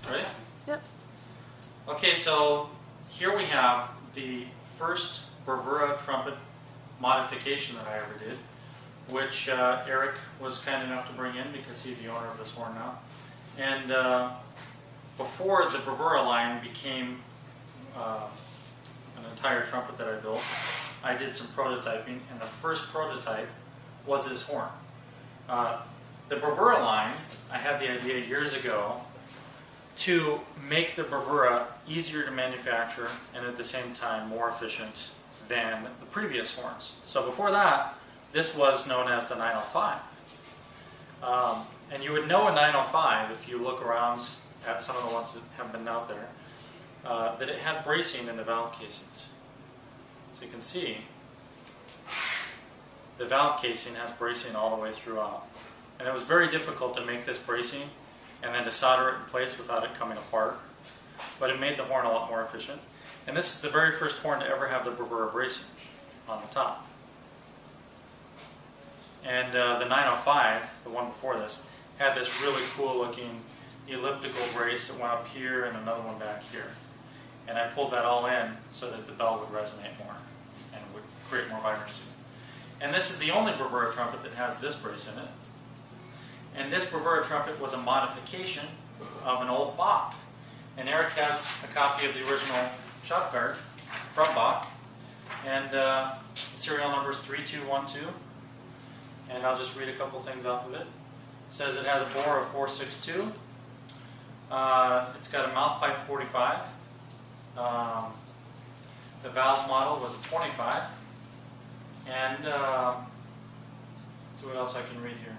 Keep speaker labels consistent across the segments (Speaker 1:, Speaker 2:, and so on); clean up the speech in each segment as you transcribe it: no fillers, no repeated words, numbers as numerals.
Speaker 1: Ready?
Speaker 2: Yep.
Speaker 1: Okay, so here we have the first Bravura Trumpet modification that I ever did, which Eric was kind enough to bring in because he's the owner of this horn now. And before the Bravura line became an entire trumpet that I built, I did some prototyping, and the first prototype was this horn. The Bravura line, I had the idea years ago to make the Bravura easier to manufacture and at the same time more efficient than the previous horns. So before that, this was known as the 905. And you would know a 905 if you look around at some of the ones that have been out there, that it had bracing in the valve casings. So you can see the valve casing has bracing all the way throughout. And it was very difficult to make this bracing and then to solder it in place without it coming apart. But it made the horn a lot more efficient. And this is the very first horn to ever have the Bravura bracing on the top. And the 905, the one before this, had this really cool looking elliptical brace that went up here and another one back here. And I pulled that all in so that the bell would resonate more and would create more vibrancy. And this is the only Bravura trumpet that has this brace in it. And this Bravura trumpet was a modification of an old Bach. And Eric has a copy of the original shop card from Bach. And the serial number is 3212. And I'll just read a couple things off of it. It says it has a bore of 462. It's got a mouthpipe 45. The valve model was a 25. And let's see what else I can read here.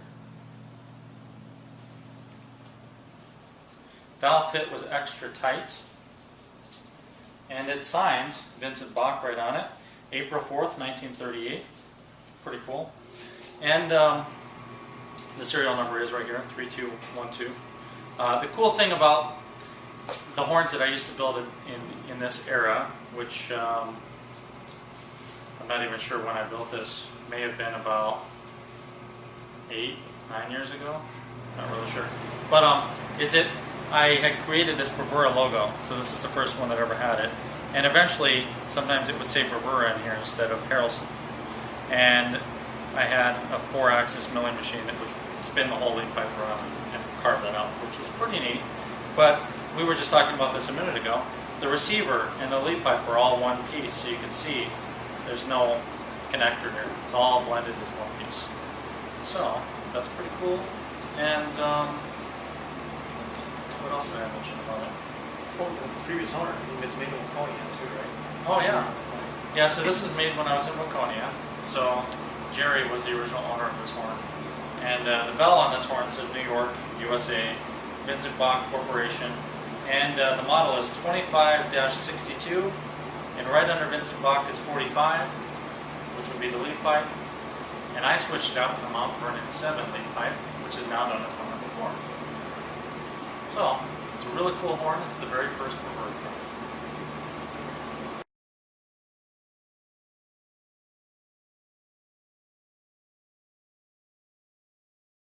Speaker 1: Valve fit was extra tight. And it signed Vincent Bach right on it. April 4th, 1938. Pretty cool. And the serial number is right here, 3212. The cool thing about the horns that I used to build in this era, which I'm not even sure when I built this, may have been about 8, 9 years ago, not really sure. But is it, I had created this Bravura logo, so this is the first one that ever had it. And eventually, sometimes it would say Bravura in here instead of Harrelson. And I had a 4-axis milling machine that would spin the whole lead pipe around and carve that out, which was pretty neat. But we were just talking about this a minute ago. The receiver and the lead pipe were all one piece, so you can see there's no connector here. It's all blended as one piece. So that's pretty cool. And what else did I mention about it?
Speaker 3: Oh, the previous owner, he was made in Waconia too, right?
Speaker 1: Oh yeah. Yeah, so this was made when I was in Waconia. So Jerry was the original owner of this horn. And the bell on this horn says New York, USA, Vincent Bach Corporation. And the model is 25-62. And right under Vincent Bach is 45, which would be the lead pipe. And I switched it out with a Mount Vernon 7 lead pipe, which is now known as one number 4. So, it's a really cool horn. It's the very first Bravura trumpet.